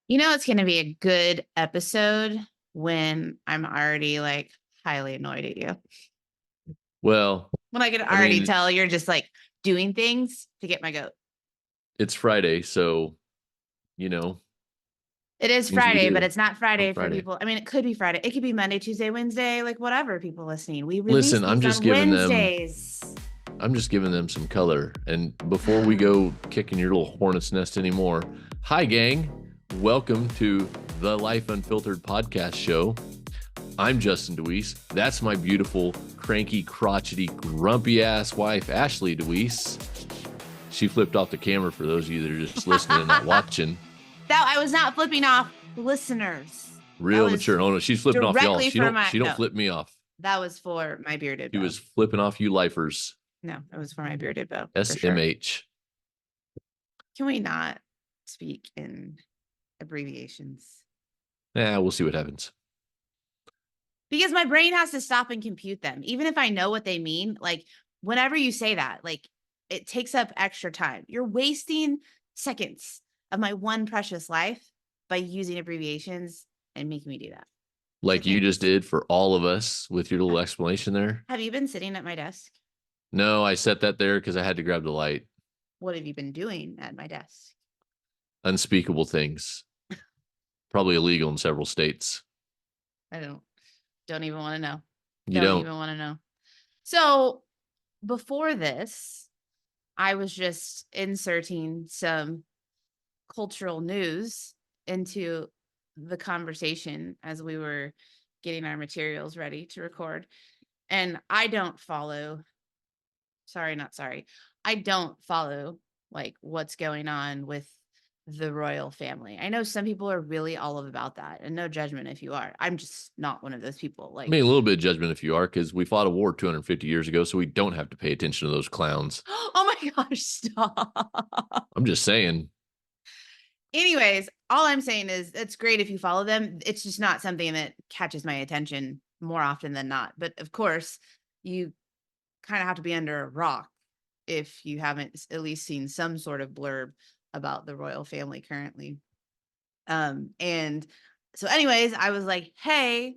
You know, it's going to be a good episode when I'm already like highly annoyed at you. Well, When I can I already mean, tell you're just like doing things to get my goat. it's Friday, so you know, It is things we Friday, but do it's not on Friday for Friday. people. I mean, it could be Friday. It could be Monday, Tuesday, Wednesday, like whatever people listening. We release Listen, these on Wednesdays. I'm just giving them some color. And before we go kicking your little hornet's nest anymore, hi gang, welcome to the Life Unfiltered podcast show. I'm Justin DeWeese. That's my beautiful, cranky, crotchety, grumpy ass wife, Ashley DeWeese. She flipped off the camera for those of you that are just listening and not watching. That I was not flipping off listeners. That Real was mature. Oh no, she's flipping off y'all. directly She for don't my she don't no. flip me off. That was for my bearded She bow. was flipping off you lifers. No, it was for my bearded bow for sure. SMH. Can we not speak in abbreviations? Yeah, we'll see what happens. Because my brain has to stop and compute them. Even if I know what they mean, like whenever you say that, like it takes up extra time. You're wasting seconds of my one precious life by using abbreviations and making me do that. Like you just did for all of us with your little explanation there. Have you been sitting at my desk? No, I set that there because I had to grab the light. What have you been doing at my desk? Unspeakable things. Probably illegal in several states. I don't even want to know. You Don't don't. even want to know. So before this, I was just inserting some cultural news into the conversation as we were getting our materials ready to record. And I don't follow, I don't follow like what's going on with the royal family. I know some people are really all about that, and no judgment if you are. I'm just not one of those people. I Like, mean, a little bit of judgment if you are, because we fought a war 250 years ago, so we don't have to pay attention to those clowns. oh my gosh, stop. I'm just saying. Anyways, all I'm saying is it's great if you follow them. It's just not something that catches my attention more often than not. But of course, you kind of have to be under a rock if you haven't at least seen some sort of blurb about the royal family currently. And so anyways, I was like, hey,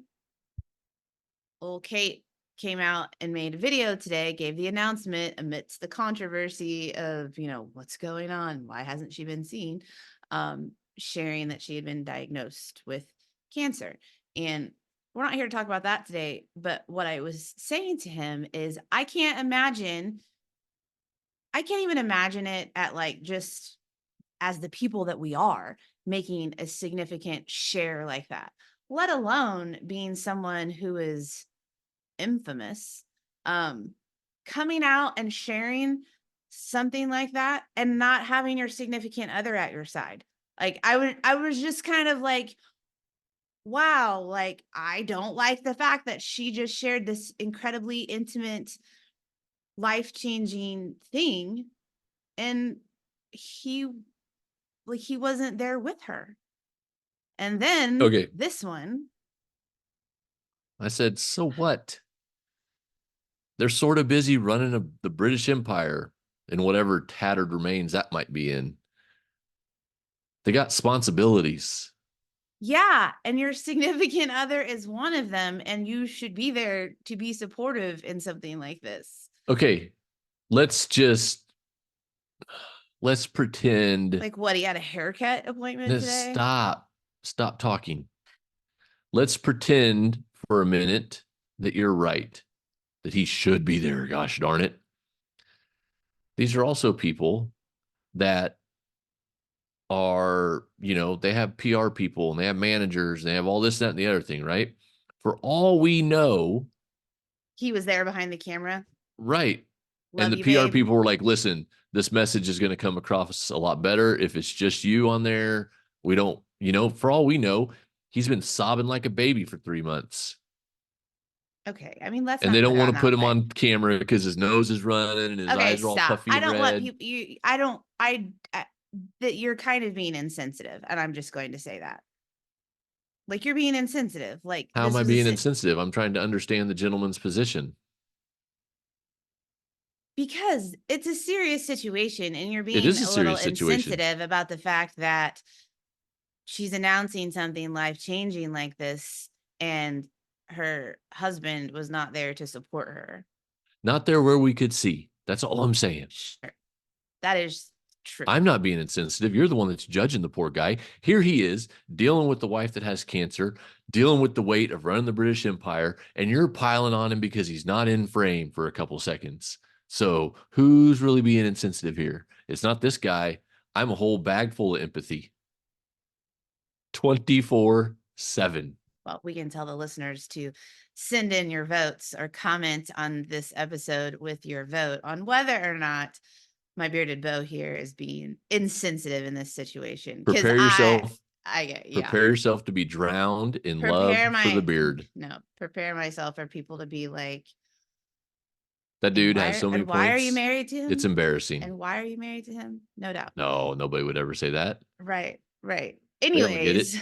old Kate came out and made a video today, gave the announcement amidst the controversy of, what's going on? Why hasn't she been seen? Sharing that she had been diagnosed with cancer. And we're not here to talk about that today. But what I was saying to him is I can't even imagine it at like just as the people that we are making a significant share like that, let alone being someone who is infamous, coming out and sharing something like that and not having your significant other at your side. Like I was just kind of like, wow, like I don't like the fact that she just shared this incredibly intimate, life-changing thing and he he wasn't there with her. And then Okay. this one, I said, so what? They're sort of busy running the British Empire and whatever tattered remains that might be in. They got responsibilities. yeah, and your significant other is one of them, and you should be there to be supportive in something like this. Okay, let's pretend. Like what? He had a haircut appointment today. Stop talking. Let's pretend for a minute that you're right, that he should be there. Gosh darn it. These are also people that are, they have PR people and they have managers and they have all this, that, and the other thing, right? For all we know, He was there behind the camera. right. And Love the you, PR babe. people were like, listen, this message is going to come across a lot better if it's just you on there. We don't, for all we know, he's been sobbing like a baby for 3 months. Okay, I mean, let's And not they put don't it want on to put that him way. on camera because his nose is running and his Okay, eyes are all stop. puffy I and don't let red. people. That you're kind of being insensitive, and I'm just going to say that. Like you're being insensitive. Like How am this I was being insensitive? I'm trying to understand the gentleman's position. because it's a serious situation and you're It being is a a little serious situation. insensitive about the fact that she's announcing something life-changing like this, and her husband was not there to support her. Not there where we could see. That's all I'm saying. Sure. That is true. I'm not being insensitive. You're the one that's judging the poor guy. Here he is dealing with the wife that has cancer, dealing with the weight of running the British Empire, and you're piling on him because he's not in frame for a couple seconds. So who's really being insensitive here? It's not this guy. I'm a whole bag full of empathy 24/7. Well, we can tell the listeners to send in your votes or comment on this episode with your vote on whether or not my bearded beau here is being insensitive in this situation. Because Prepare yourself. I get, yeah. Prepare yourself to be drowned in Prepare love for the my beard. no, prepare myself for people to be like, That dude has so many and why are you points. married to It's him? embarrassing. And why are you married to him? No doubt. No, nobody would ever say that. Right, right. They don't get it. Anyways,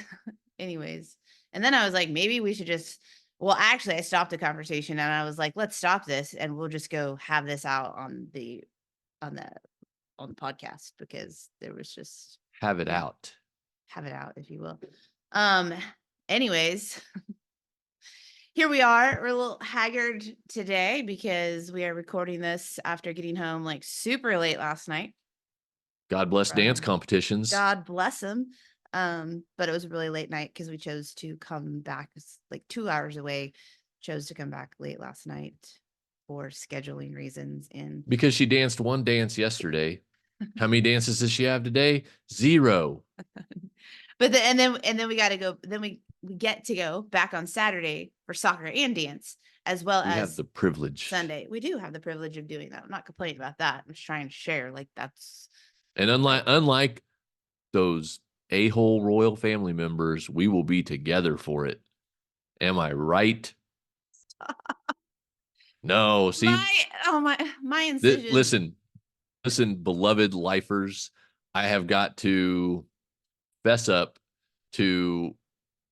anyways. And then I was like, maybe we should just, well, actually, I stopped the conversation and I was like, let's stop this and we'll just go have this out on the on the podcast, because there was just, Have it yeah, out. have it out, if you will. Um, anyways, here we are. We're a little haggard today because we are recording this after getting home like super late last night. God bless dance competitions. God bless him. But it was a really late night because we chose to come back. It's like 2 hours away. Chose to come back late last night for scheduling reasons. And Because she danced one dance yesterday. How many dances does she have today? 0. but then we got to go. Then we get to go back on Saturday for soccer and dance, as well We have as the privilege. Sunday. We do have the privilege of doing that. I'm not complaining about that. I'm just trying to share. Like that's And unlike those a-hole royal family members, we will be together for it. Am I right? No, see, my incision. listen, beloved lifers, I have got to fess up to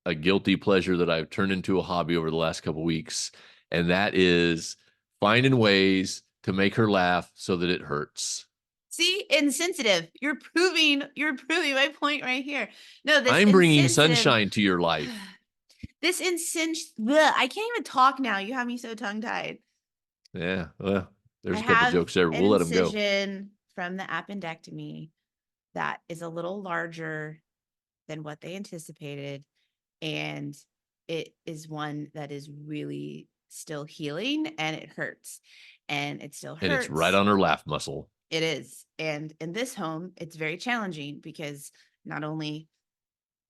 a guilty pleasure that I've turned into a hobby over the last couple of weeks, and that is finding ways to make her laugh so that it hurts. See, insensitive. You're proving my point right here. No, this I'm bringing insensitive. sunshine to your life. This I can't even talk now. You have me so tongue tied. Yeah, well, there's I a couple have jokes there. an We'll let them go. incision from the appendectomy that is a little larger than what they anticipated, and it is one that is really still healing, and it hurts, and it still hurts. And it's right on her laugh muscle. It is. And in this home, it's very challenging because not only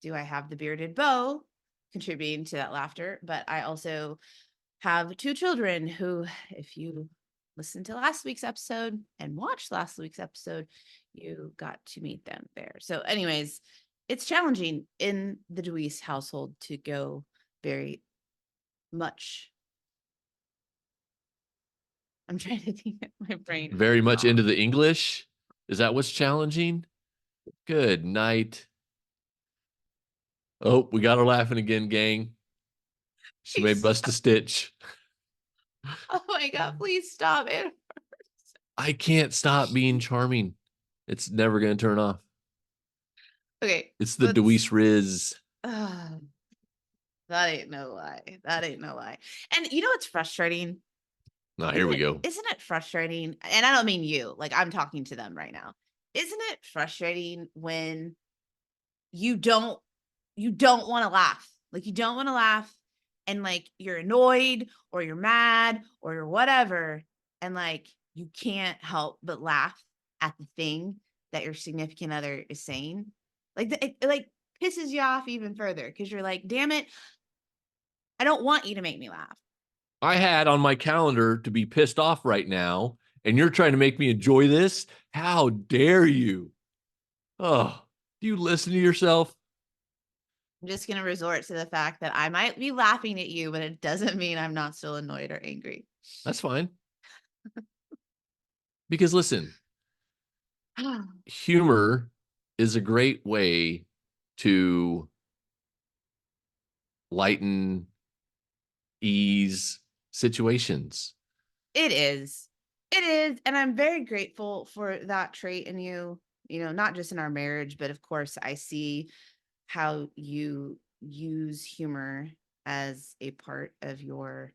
do I have the bearded beau contributing to that laughter, but I also have 2 children who, if you listened to last week's episode and watched last week's episode, you got to meet them there. So, anyways, it's challenging in the Deweese household to go very much. I'm trying to think of my brain. Very much into the English. Is that what's challenging? Good night. Oh, we got her laughing again, gang. She may bust a stitch. Oh my God, please stop it. I can't stop being charming. It's never going to turn off. Okay. It's the Deweese Riz. That ain't no lie. That ain't no lie. And you know what's frustrating? Oh, here we go. Isn't it frustrating? And I don't mean you, like I'm talking to them right now. Isn't it frustrating when you don't want to laugh? Like you don't want to laugh and like you're annoyed or you're mad or you're whatever. And like you can't help but laugh at the thing that your significant other is saying. Like it like pisses you off even further because you're like, damn it, I don't want you to make me laugh. I had on my calendar to be pissed off right now, and you're trying to make me enjoy this? How dare you? Oh, do you listen to yourself? I'm just going to resort to the fact that I might be laughing at you, but it doesn't mean I'm not still annoyed or angry. That's fine. Because listen, humor is a great way to lighten, ease situations. It is. It is. And I'm very grateful for that trait in you, not just in our marriage, but of course, I see how you use humor as a part of your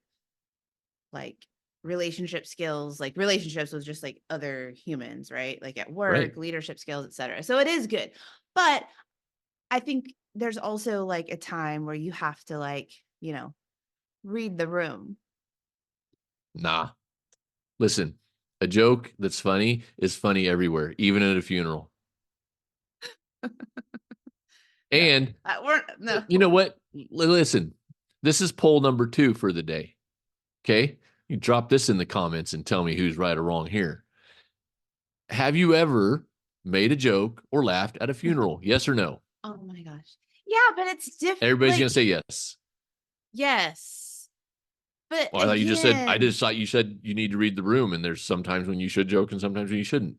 like relationship skills, like relationships with just like other humans, right? Like at Right. work, leadership skills, etc. So it is good. But I think there's also like a time where you have to like, read the room. Nah. Listen, a joke that's funny is funny everywhere, even at a funeral. No. And We're no. you know what? Listen, this is poll number 2 for the day. Okay. You drop this in the comments and tell me who's right or wrong here. Have you ever made a joke or laughed at a funeral? Yes or no? Oh my gosh. Yeah, but it's different. Everybody's going Like, to say yes. yes. But Well, I thought you just said, I again, just thought you said you need to read the room and there's sometimes when you should joke and sometimes when you shouldn't.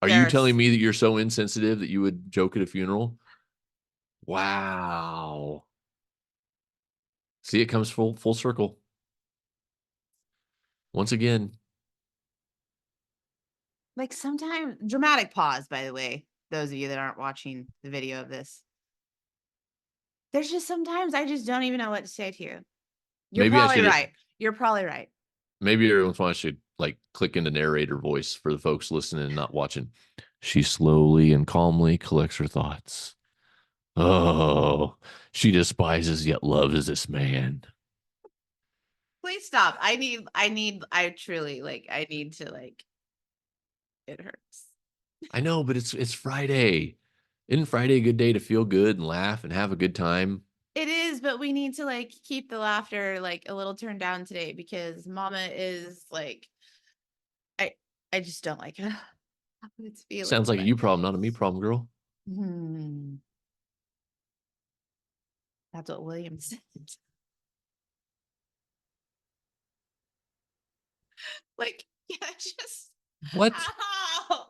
Are you telling there's me that you're so insensitive that you would joke at a funeral? Wow. See, it comes full circle. Once again, like sometimes dramatic pause, by the way, those of you that aren't watching the video of this. There's just sometimes I just don't even know what to say to you. You're maybe I probably should right. You're probably right. maybe every once in a while I should like click into narrator voice for the folks listening and not watching. She slowly and calmly collects her thoughts. Oh, she despises yet loves this man. Please stop. I truly like, I need to like, it hurts. I know, but it's Friday. Isn't Friday a good day to feel good and laugh and have a good time? It is, but we need to like keep the laughter like a little turned down today because mama is like, I, I just don't like how it's Sounds feeling, like a but you problem, not a me problem, girl. hmm, that's what William said. Like, yeah, just, What? ow, ow.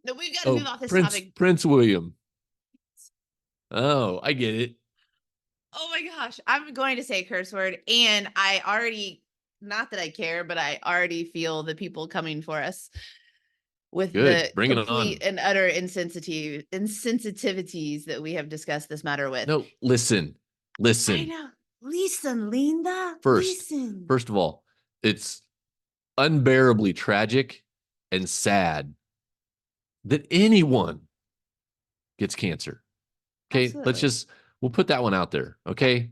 No, we've got to move Oh, off this Prince topic. Prince William. Oh, I get it. Oh my gosh, I'm going to say a curse word, and I already, not that I care, but I already feel the people coming for us with Good. the Bring it complete on. and utter insensitivities that we have discussed this matter with. No, listen. I Listen. know. Listen, Linda. First, Listen. first of all, it's unbearably tragic and sad that anyone gets cancer. Okay, Absolutely. we'll put that one out there. Yeah. Okay,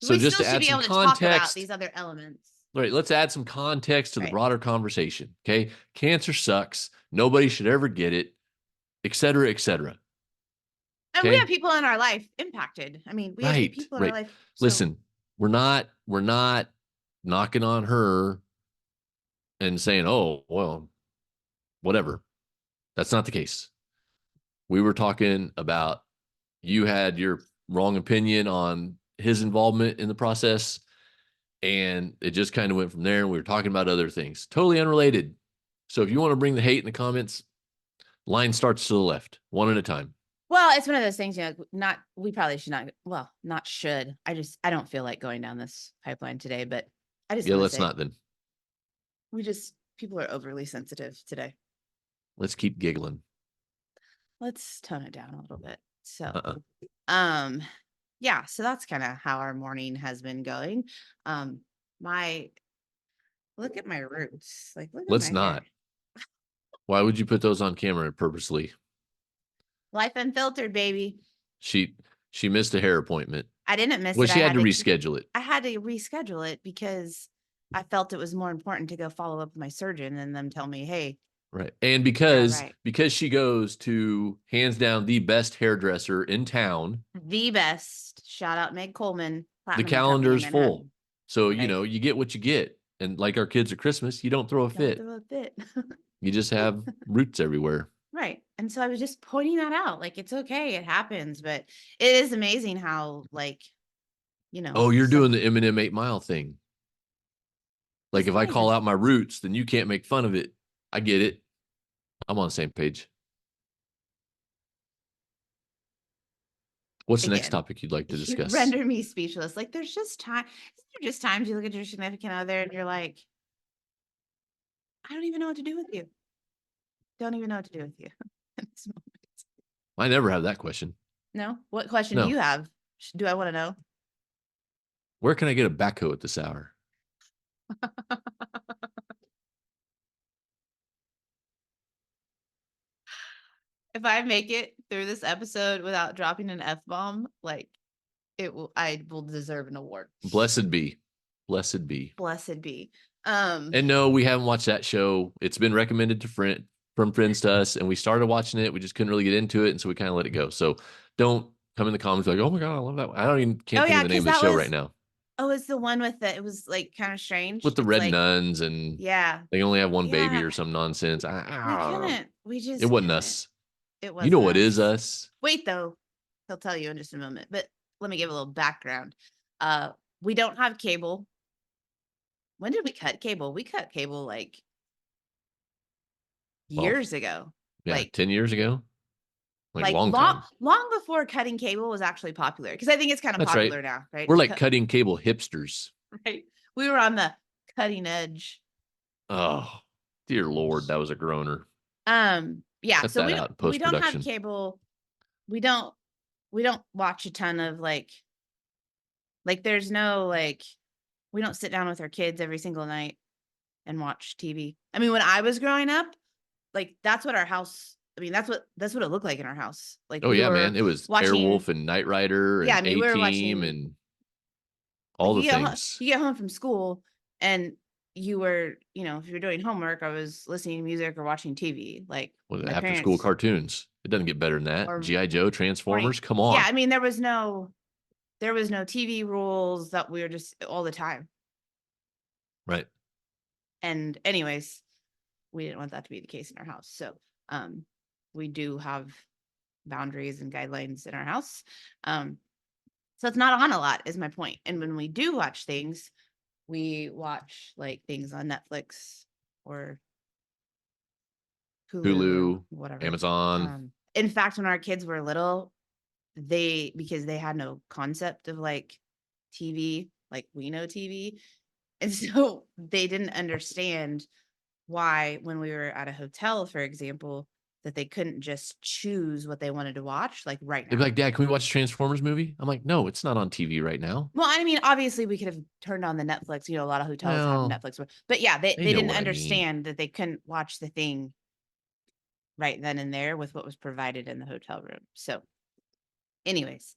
so We just still to should add be some able to talk about context, these other elements. all right, let's add some context to the Right. broader conversation. Okay, cancer sucks. Nobody should ever get it, et cetera, et cetera. And we have Okay, people in our life impacted. I mean, we have right, people in our right. life. So Listen, we're not knocking on her and saying, oh, well, whatever. That's not the case. We were talking about you had your wrong opinion on his involvement in the process, and it just kind of went from there. And we were talking about other things, totally unrelated. So if you want to bring the hate in the comments, line starts to the left, one at a time. well, it's one of those things, not, we probably should not, well, not should. I don't feel like going down this pipeline today, but I just Yeah, want to let's say not then. people are overly sensitive today. Let's keep giggling. Let's tone it down a little bit. So, Uh-uh. um, yeah, so that's kind of how our morning has been going. My, look at my roots, like, look at Let's my hair. not. Why would you put those on camera purposely? Life Unfiltered, baby. She she missed a hair appointment. I didn't miss Well, it. she had to reschedule it. I had to reschedule it because I felt it was more important to go follow up with my surgeon and them tell me, hey, Right. And you're all because right. because she goes to hands down the best hairdresser in town, The best. Shout out Meg Coleman, the Platinum Company in calendar's full. Manhattan. So, Right. you get what you get. And like our kids at Christmas, you don't throw a Don't fit. throw a fit. You just have roots everywhere. Right. And so I was just pointing that out. Like, it's okay. It happens. But it is amazing how, like, Oh, you're some, doing the Eminem 8 Mile thing. Like it's if I funny call because out my roots, then you can't make fun of it. I get it. I'm on the same page. What's the next again, topic you'd like to you discuss? render me speechless. Like, there's just times you look at your significant other and you're like, I don't even know what to do with you. Don't even know what to do with you in this moment. I never have that question. No? What question do No. you have? Do I want to know? Where can I get a backhoe at this hour? If I make it through this episode without dropping an F-bomb, like I will deserve an award. Blessed be. Blessed be. Blessed be. And no, we haven't watched that show. It's been recommended to from friends to us, and we started watching it. We just couldn't really get into it, and so we kind of let it go. So don't come in the comments like, "Oh my god, I love that." I don't even Oh can't think of yeah, the name because of the that show right was now. it's the one with it was like kind of strange. With the It's red like, nuns and yeah, they only have one baby yeah. or some nonsense. We It just wasn't couldn't. us. It You know wasn't what is us. us? Wait though, he'll tell you in just a moment. But let me give a little background. Uh, we don't have cable. When did we cut cable? We cut cable like Well, years ago. yeah, Like 10 years ago, like like long time. long before cutting cable was actually popular. Because I think it's kind of That's right. popular now, right? We're To like cut, cutting cable hipsters. right? We were on the cutting edge. Oh, dear Lord, that was a groaner. Yeah, Cut so that out in we post don't have production. cable. We don't we don't watch a ton of like there's no like we don't sit down with our kids every single night and watch TV. I mean, when I was growing up, like that's what our house I mean, that's what it looked like in our house. Like Oh we yeah, were man. It was watching Airwolf and Knight Rider yeah, and I mean, A we were Team watching and like all the things. you get home from school and you were, if you're doing homework, I was listening to music or watching TV. Like With my after school parents cartoons. It doesn't get better than that. or G.I. Joe, morning. Transformers. Come Yeah, on. I mean, there was no TV rules that we were just all the time. Right. And anyways, we didn't want that to be the case in our house. So, we do have boundaries and guidelines in our house. So it's not on a lot is my point. And when we do watch things, we watch like things on Netflix or Hulu or Hulu, whatever. Amazon. In fact, when our kids were little, because they had no concept of like TV, like we know TV. And so they didn't understand why, when we were at a hotel, for example, that they couldn't just choose what they wanted to watch like right They'd be now. like, Dad, can we watch a Transformers movie? I'm like, no, it's not on TV right now. Well, I mean, obviously we could have turned on the Netflix, a lot of hotels have Well, Netflix, but yeah, they, they they know didn't what I mean. understand that they couldn't watch the thing right then and there with what was provided in the hotel room. So anyways,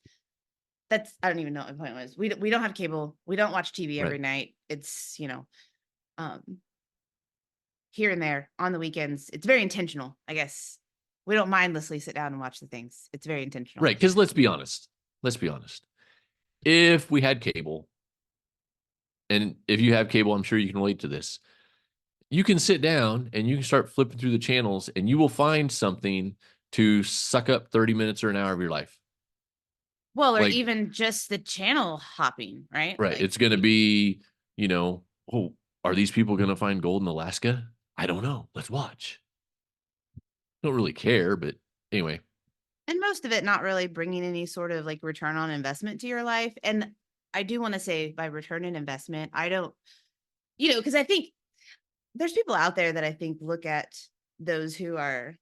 I don't even know what my point was. We don't have cable. We don't watch TV Right. every night. It's, um, here and there on the weekends. It's very intentional, I guess. We don't mindlessly sit down and watch the things. It's very intentional. Right. Because let's be honest. Let's be honest. If we had cable, and if you have cable, I'm sure you can relate to this. You can sit down and you can start flipping through the channels and you will find something to suck up 30 minutes or an hour of your life. Well, or Like, even just the channel hopping, right? right. Like It's going to be, oh, are these people going to find gold in Alaska? I don't know. Let's watch. Don't really care, but anyway. and most of it not really bringing any sort of like return on investment to your life. And I do want to say by return on investment, I don't, because I think there's people out there that I think look at those who are,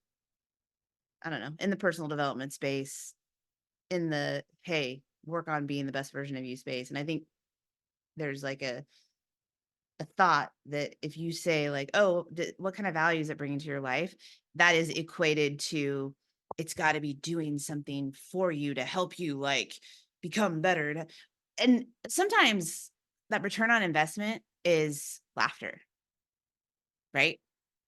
I don't know, in the personal development space, in the, hey, work on being the best version of you space. And I think there's like a thought that if you say like, oh, what kind of value is it bringing to your life? That is equated to it's got to be doing something for you to help you like become better. And sometimes that return on investment is laughter, right?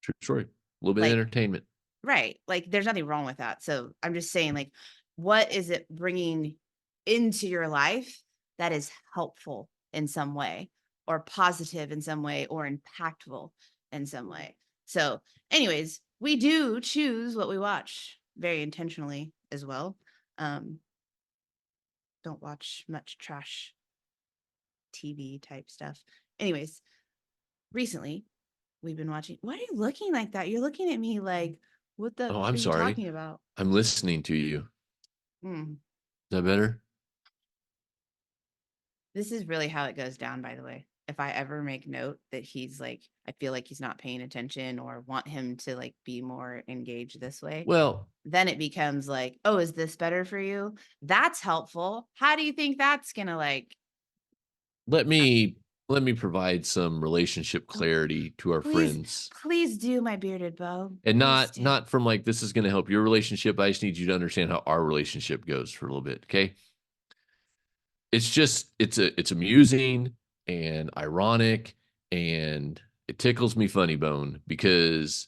True story. A little bit of Like, entertainment. right. Like there's nothing wrong with that. So I'm just saying like, what is it bringing into your life that is helpful in some way or positive in some way or impactful in some way? So anyways, we do choose what we watch very intentionally as well. Don't watch much trash TV type stuff. Anyways, recently we've been watching. Why are you looking like that? You're looking at me like, what the Oh, are I'm you sorry. talking about? I'm listening to you. Mm. Is that better? This is really how it goes down, by the way. if I ever make note that he's like, I feel like he's not paying attention or want him to like be more engaged this way, Well, then it becomes like, oh, is this better for you? That's helpful. How do you think that's gonna like let me let me provide some relationship oh, clarity to our please, friends. please do, my bearded beau. And Please not do. not from like this is going to help your relationship. I just need you to understand how our relationship goes for a little bit, okay? It's just it's amusing and ironic and it tickles me funny bone because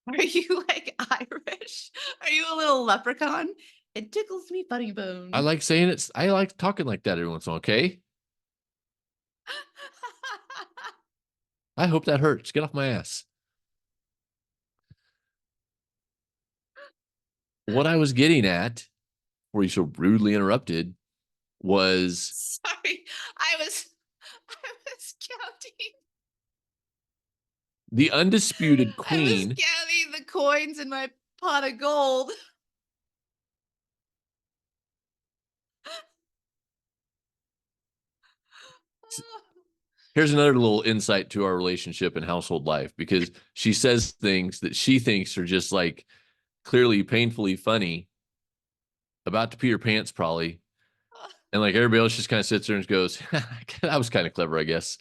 Are you like Irish? Are you a little leprechaun? It tickles me funny I bone. like saying it's I like talking like that every once in a while, okay? I hope that hurts. Get off my ass. What I was getting at, where you so rudely interrupted, was Sorry, I was counting. the undisputed I was queen. counting the coins in my pot of gold. Here's another little insight to our relationship and household life because she says things that she thinks are just like clearly painfully funny, about to pee her pants probably. And like everybody else just kind of sits there and goes, that was kind of clever, I guess.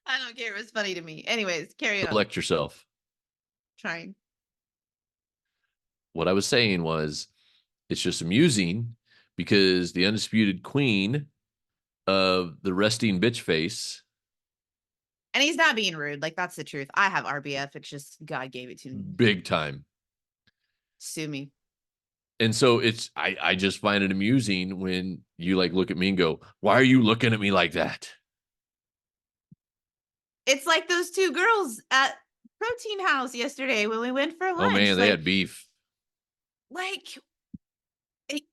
I don't care. It was funny to me. Anyways, carry on. Collect yourself. Trying. What I was saying was it's just amusing because the undisputed queen of the resting bitch face, And he's not being rude. Like, that's the truth. I have RBF. It's just God gave it to me. big time. Sue me. And so I just find it amusing when you like look at me and go, why are you looking at me like that? It's like those two girls at Protein House yesterday when we went for Oh lunch. man, they had beef. Like, it-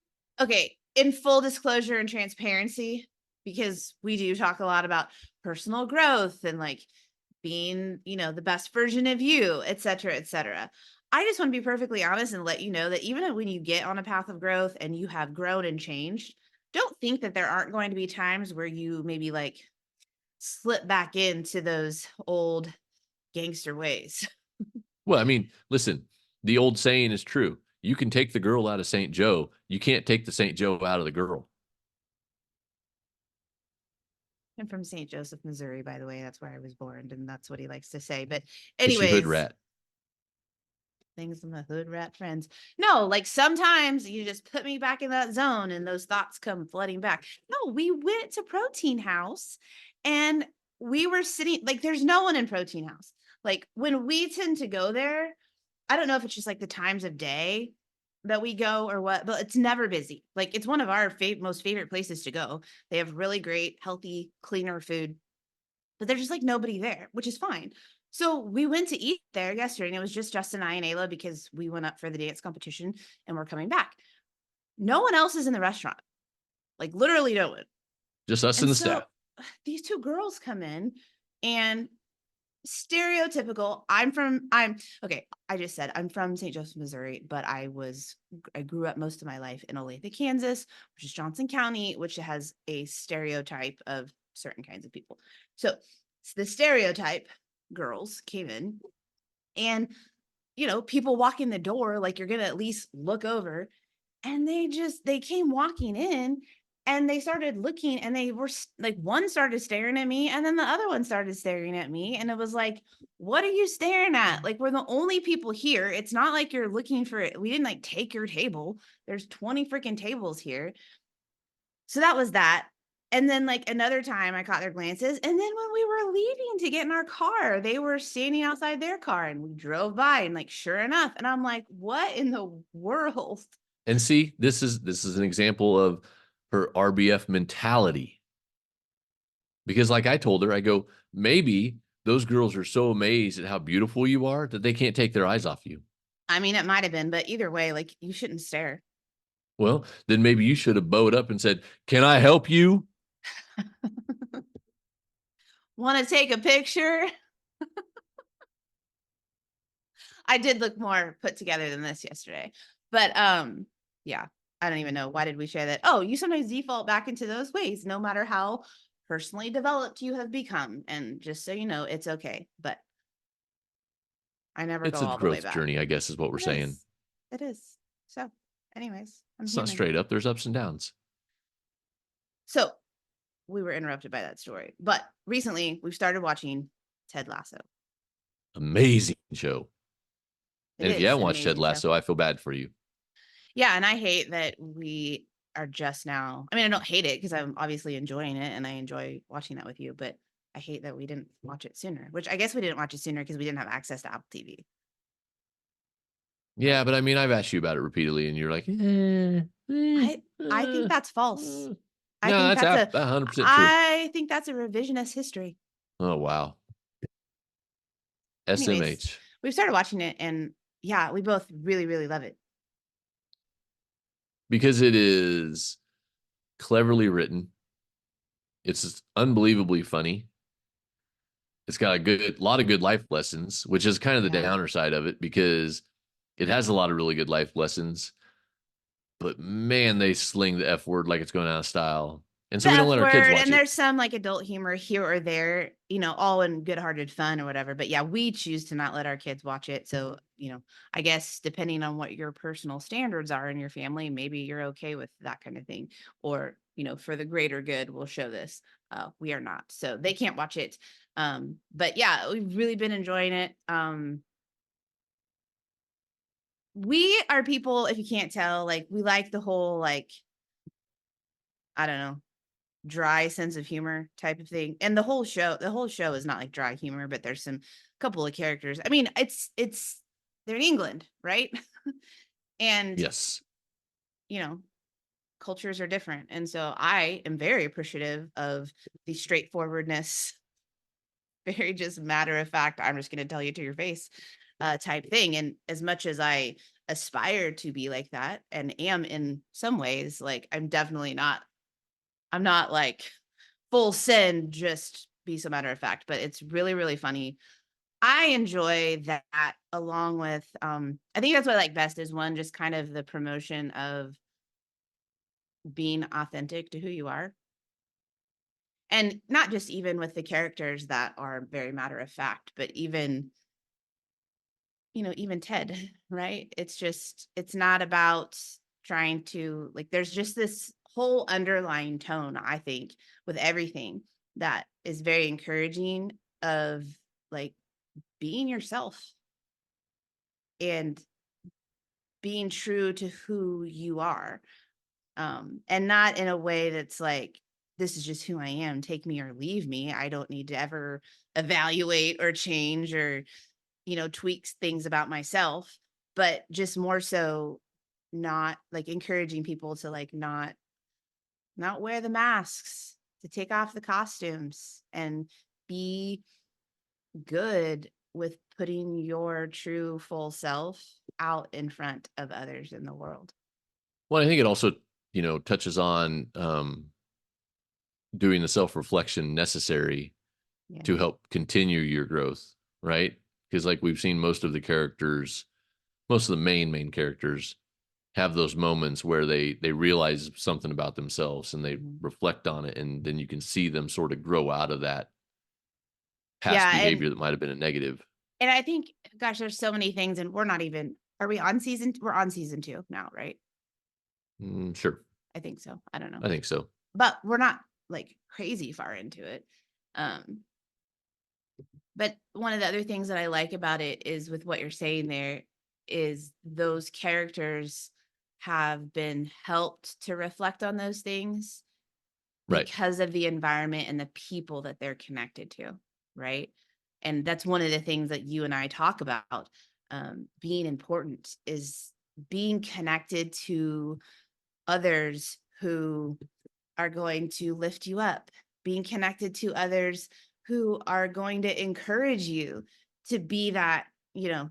okay, in full disclosure and transparency, because we do talk a lot about personal growth and like being, the best version of you, et cetera, et cetera. I just want to be perfectly honest and let you know that even when you get on a path of growth and you have grown and changed, don't think that there aren't going to be times where you maybe like slip back into those old gangster ways. Well, I mean, listen, the old saying is true. You can take the girl out of St. Joe. You can't take the St. Joe out of the girl. I'm from St. Joseph, Missouri, by the way. That's where I was born, and that's what he likes to say. But, Because she hood anyways, rat. things in the hood rat friends. No, like sometimes you just put me back in that zone and those thoughts come flooding back. No, we went to Protein House and we were sitting, like, there's no one in Protein House. Like, when we tend to go there, I don't know if it's just like the times of day that we go or what, but it's never busy. Like, it's one of our most favorite places to go. They have really great, healthy, cleaner food, but there's just like nobody there, which is fine. So we went to eat there yesterday, and it was just Justin and I and Ayla because we went up for the dance competition and we're coming back. No one else is in the restaurant, like literally no one. Just us And and the so staff. these two girls come in and stereotypical. I'm okay. I just said I'm from St. Joseph, Missouri, but I grew up most of my life in Olathe, Kansas, which is Johnson County, which has a stereotype of certain kinds of people. So the stereotype girls came in, and people walk in the door, like you're gonna at least look over, and they came walking in and they started looking, and they were like, one started staring at me and then the other one started staring at me, and it was like, what are you staring at? Like, we're the only people here. It's not like you're looking for it. We didn't like take your table. There's 20 freaking tables here. So that was that. And then like another time I caught their glances, and then when we were leaving to get in our car, they were standing outside their car and we drove by, and like sure enough, and I'm like, what in the world? And see, this is an example of her RBF mentality. Because like I told her, I go, maybe those girls are so amazed at how beautiful you are that they can't take their eyes off you. I mean, it might have been, but either way, like, you shouldn't stare. Well, then maybe you should have bowed up and said, can I help you? Want to take a picture? I did look more put together than this yesterday. But yeah, I don't even know, why did we share that? Oh, you sometimes default back into those ways no matter how personally developed you have become. And just so you know, it's okay. But I never It's go a all the way growth back. journey, I guess, is what we're It saying. is. It is. So, anyways, I'm It's not human. straight up. There's ups and downs. So we were interrupted by that story. But recently we've started watching Ted Lasso. Amazing show. It And if you is haven't an watched Ted amazing show. Lasso, I feel bad for you. Yeah, and I hate that we are just now. I mean, I don't hate it because I'm obviously enjoying it and I enjoy watching that with you, but I hate that we didn't watch it sooner, which I guess we didn't watch it sooner because we didn't have access to Apple TV. Yeah, but I mean, I've asked you about it repeatedly, and you're like, I think that's false. I no, think that's that's a 100% true. I think that's a revisionist history. Oh, wow. Anyways, SMH. we've started watching it and yeah, we both really, really love it. Because it is cleverly written. It's unbelievably funny. It's got a lot of good life lessons, which is kind of the Yeah. downer side of it because it has a lot of really good life lessons. But man, they sling the F word like it's going out of style. And so The we don't F let our kids word, watch and it. there's some like adult humor here or there, all in good-hearted fun or whatever. But yeah, we choose to not let our kids watch it. So, I guess depending on what your personal standards are in your family, maybe you're okay with that kind of thing. Or, for the greater good, we'll show this. We are not. So they can't watch it. But yeah, we've really been enjoying it. We are people, if you can't tell, like we like the whole like, I don't know, dry sense of humor type of thing. And the whole show is not like dry humor, but there's some couple of characters. I mean, it's they're in England, right? And, Yes. you know, cultures are different. And so I am very appreciative of the straightforwardness, very just matter of fact, I'm just going to tell you to your face type thing. And as much as I aspire to be like that and am in some ways, like I'm not like full send, just be some matter of fact, but it's really, really funny. I enjoy that along with, I think that's what I like best is one, just kind of the promotion of being authentic to who you are. And not just even with the characters that are very matter of fact, but even Ted, right? It's not about trying to like, there's just this whole underlying tone, I think, with everything that is very encouraging of like being yourself and being true to who you are. And not in a way that's like, this is just who I am, take me or leave me. I don't need to ever evaluate or change or tweaks things about myself, but just more so not like encouraging people to like not wear the masks, to take off the costumes and be good with putting your true full self out in front of others in the world. Well, I think it also, touches on doing the self reflection necessary Yeah. to help continue your growth, right? Because like we've seen most of the main characters have those moments where they realize something about themselves and they Mhm. reflect on it, and then you can see them sort of grow out of that past Yeah, behavior that might have been a negative. and I think, gosh, there's so many things, and we're not even. Are we on season? We're on season 2 now, right? Sure. I think so. I don't know, I think so. but we're not like crazy far into it. Um, but one of the other things that I like about it is with what you're saying there is those characters have been helped to reflect on those things Right. because of the environment and the people that they're connected to, right? And that's one of the things that you and I talk about. Being important is being connected to others who are going to lift you up, being connected to others who are going to encourage you to be that, you know,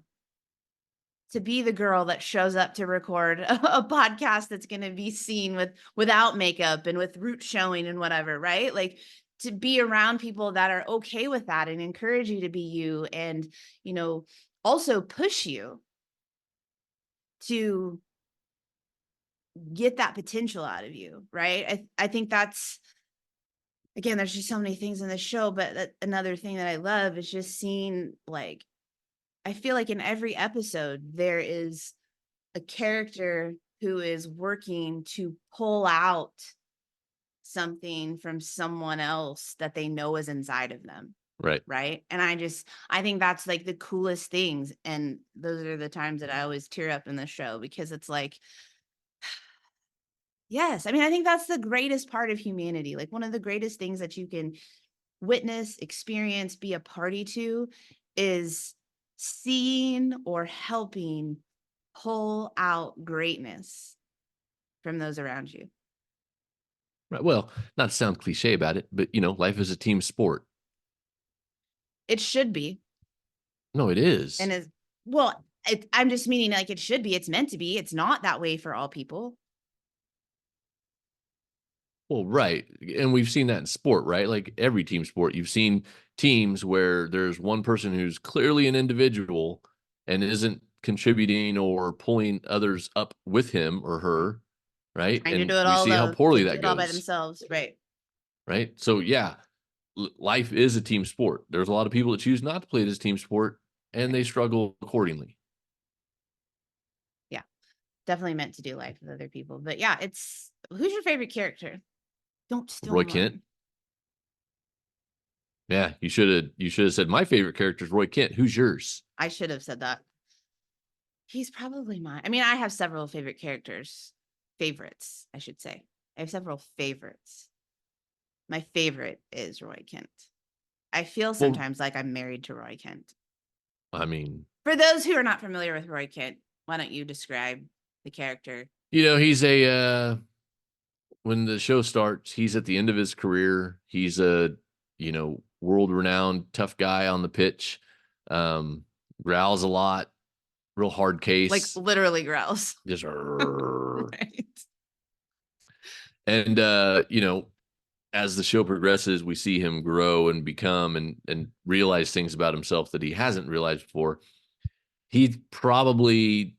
to be the girl that shows up to record a podcast that's going to be seen without makeup and with roots showing and whatever, right? Like to be around people that are okay with that and encourage you to be you and, also push you to get that potential out of you, right? I think again, there's just so many things in the show, but another thing that I love is just seeing, like, I feel like in every episode there is a character who is working to pull out something from someone else that they know is inside of them. Right. Right. And I think that's like the coolest things. And those are the times that I always tear up in the show because it's like, yes, I mean, I think that's the greatest part of humanity. Like one of the greatest things that you can witness, experience, be a party to is seeing or helping pull out greatness from those around you. Right. Well, not to sound cliche about it, but life is a team sport. It should be. No, it is. And is well, I'm just meaning like it should be. It's meant to be. It's not that way for all people. Well, right. And we've seen that in sport, right? Like every team sport, you've seen teams where there's one person who's clearly an individual and isn't contributing or pulling others up with him or her, right? Trying to And do it we all see how though, poorly to do that it all by goes, themselves, right? right? So, yeah, life is a team sport. There's a lot of people that choose not to play this team sport and Right. they struggle accordingly. Yeah. Definitely meant to do life with other people. But yeah, it's who's your favorite character? Don't steal Roy Kent. mine. Yeah, you should have said my favorite character is Roy Kent. Who's yours? I should have said that. He's probably mine. I mean, I have several favorite characters. Favorites, I should say. I have several favorites. My favorite is Roy Kent. I feel Well, sometimes like I'm married to Roy Kent. I mean, For those who are not familiar with Roy Kent, why don't you describe the character? he's when the show starts, he's at the end of his career. He's a, world renowned tough guy on the pitch. Um, Growls a lot, real hard Like case. literally growls. Just Right. and as the show progresses, we see him grow and become and realize things about himself that he hasn't realized before. He probably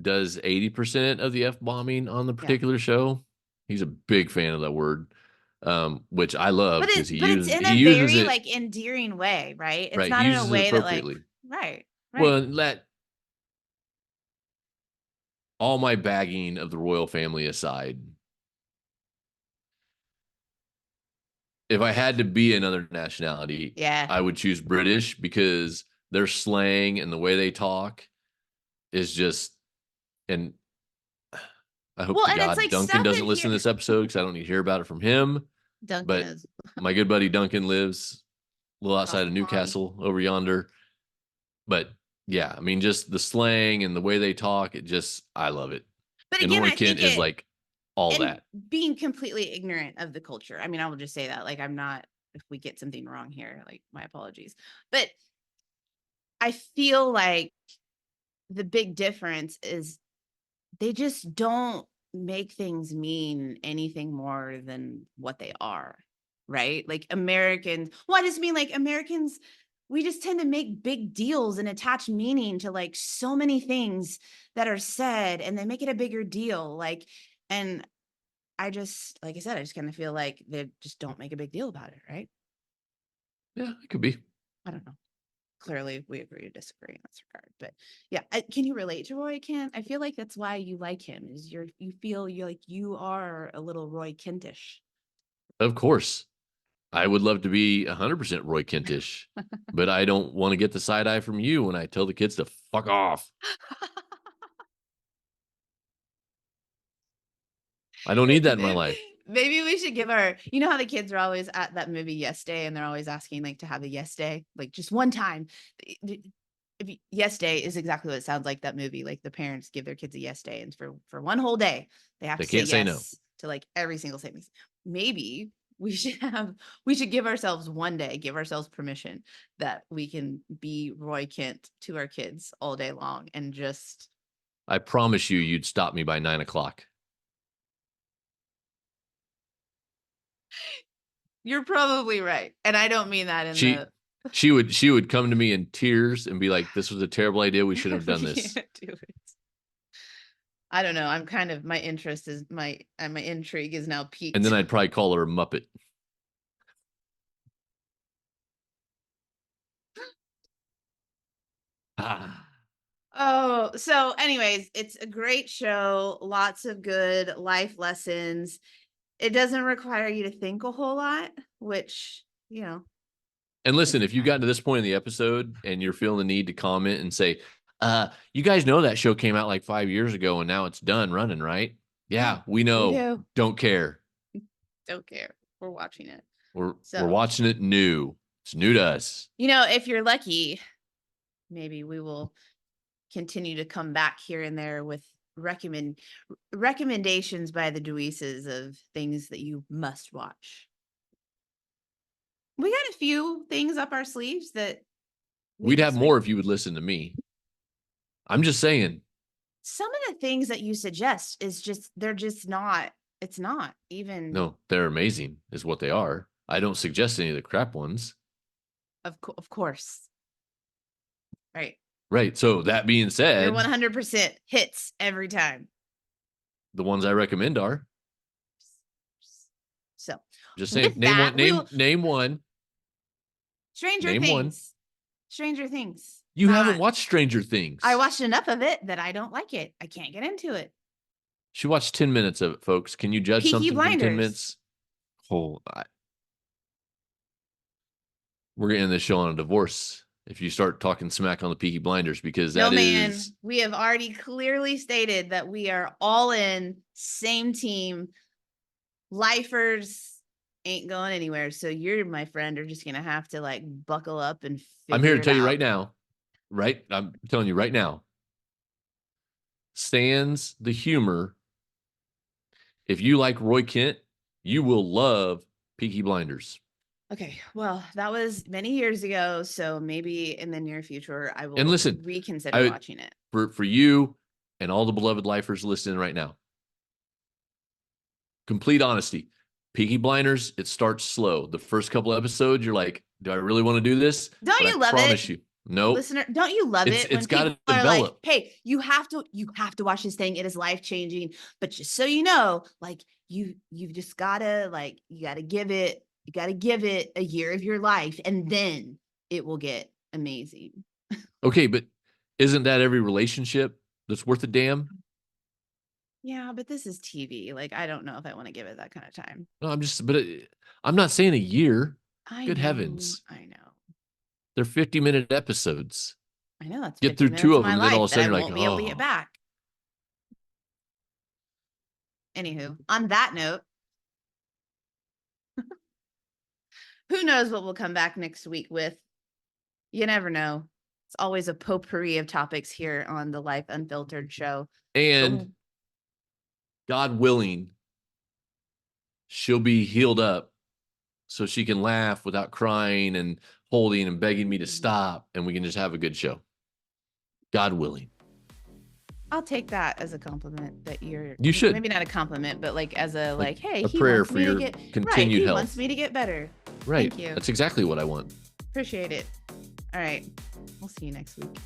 does 80% of the F-bombing on the Yeah. particular show. He's a big fan of that word, which I love because he But it's uses in he a uses very it like endearing way, right? It's right. He not in a uses it way that like appropriately. right, Well, right. let all my bagging of the royal family aside, if I had to be another nationality, Yeah. I would choose British because their slang and the way they talk is just. And I hope Well, to and it's God like Duncan stuff doesn't in listen here. to this episode because I don't need to hear about it from him. Duncan But is my good buddy Duncan lives a little across outside the of pond. Newcastle over yonder. But yeah, I mean, just the slang and the way they talk, I love it. But And again, Roy I Kent think is it like all and that. being completely ignorant of the culture. I mean, I will just say that. Like I'm not if we get something wrong here, like my apologies. But I feel like the big difference is they just don't make things mean anything more than what they are, right? Like Americans, well, I just mean like Americans, we just tend to make big deals and attach meaning to like so many things that are said and they make it a bigger deal. Like, and I just, like I said, I just kind of feel like they just don't make a big deal about it, right? Yeah, it could be. I don't know. Clearly, we agree to disagree in this regard, but yeah, can you relate to Roy Kent? I feel like that's why you like him. Is you feel you're like you are a little Roy Kentish. Of course. I would love to be 100% Roy Kentish, but I don't want to get the side eye from you when I tell the kids to fuck off. I don't need that in my life. Maybe we should give our, you know how the kids are always at that movie Yes Day and they're always asking like to have a yes day, like just one time. If yes day is exactly what it sounds like that movie. Like the parents give their kids a yes day, and for one whole day they have They to say can't say no. yes to like every single statement. Maybe we should give ourselves one day, give ourselves permission that we can be Roy Kent to our kids all day long and just I promise you'd stop me by 9 o'clock. you're probably right. And I don't mean that in She the she would come to me in tears and be like, "This was a terrible idea. We shouldn't have done we this." can't do it. I don't know. I'm kind of my interest is my intrigue is now And peaked. then I'd probably call her a Muppet. Ah. Oh, so anyways, it's a great show, lots of good life lessons. It doesn't require you to think a whole lot, which, And is listen, if you nice. got to this point in the episode and you're feeling the need to comment and say, you guys know that show came out like 5 years ago and now it's done running, right? Yeah, Yeah, we we know. do. Don't care. Don't care. We're watching it. We're So, watching it new. It's new to us. if you're lucky, maybe we will continue to come back here and there with recommendations by the Deweeses of things that you must watch. We got a few things up our sleeves that we We'd have just more if you would listen to me. I'm just saying. some of the things that you suggest is just they're just not it's not even No, they're amazing, is what they are. I don't suggest any of the crap ones. of course. Right. Right. So that being You're said, 100% hits every time. the ones I recommend are So, just saying. with Name that, one. we will Name one. Stranger Name one. Things. Stranger Things. You haven't Not watched Stranger I Things. watched enough of it that I don't like it. I can't get into it. She watched 10 minutes of it, folks. Can you judge Peaky something from 10 Blinders. minutes? Oh, we're going to end this show on a divorce if you start talking smack on the Peaky Blinders, because No, that man. is. We have already clearly stated that we are all in, same team. Lifers ain't going anywhere. So you're, my friend, are just going to have to like buckle up and I'm here figure to it tell you out. right now, right? I'm telling you right now. Stands the humor. If you like Roy Kent, you will love Peaky Blinders. Okay. Well, that was many years ago. So maybe in the near future, I And will listen, reconsider watching it. For you and all the beloved lifers listening right now, complete honesty, Peaky Blinders, it starts slow. The first couple episodes, you're like, do I really want to do this? Don't But I you love promise it? you, nope. Listener, don't you love it when It's got people to are like, develop. hey, you have to watch this thing, it is life-changing, but just so you know, like you've just gotta like you gotta give it a year of your life and then it will get amazing. Okay, but isn't that every relationship that's worth a damn? Yeah, but this is TV. Like, I don't know if I want to give it that kind of time. No, I'm not saying a year. I Good know, heavens. I know. They're 50-minute episodes. I know that's Get 50 through two minutes of of my them, and then all life of a that I sudden you're like, won't be able to get oh. back. Anywho, on that note, who knows what we'll come back next week with? You never know. It's always a potpourri of topics here on the Life Unfiltered show. And God willing, she'll be healed up so she can laugh without crying and holding and begging me to stop, and we can just have a good show. God willing. I'll take that as a compliment that you're You should. maybe not a compliment, but like as a like, hey, a he prayer wants for me to your get continued he health. wants me to get better. Right. Thank you. That's exactly what I want. Appreciate it. All right. We'll see you next week.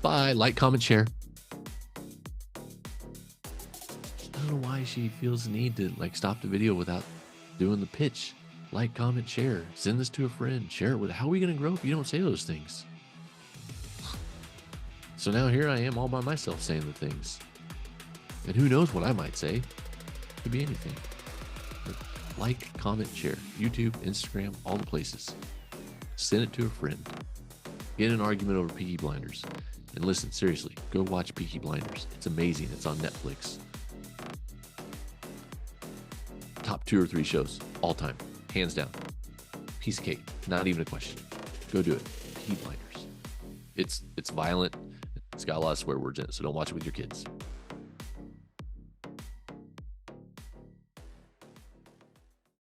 Bye. Like, comment, share. I don't know why she feels the need to like stop the video without doing the pitch. Like, comment, share. Send this to a friend. Share it with. How are we going to grow if you don't say those things? So now here I am all by myself saying the things. And who knows what I might say? Could be anything. But like, comment, share. YouTube, Instagram, all the places. Send it to a friend. Get in an argument over Peaky Blinders. And listen, seriously, go watch Peaky Blinders. It's amazing. It's on Netflix. Top 2 or 3 shows, all time. Hands down. Piece of cake. Not even a question. Go do it. Peaky Blinders. It's violent. It's got a lot of swear words in it, so don't watch it with your kids.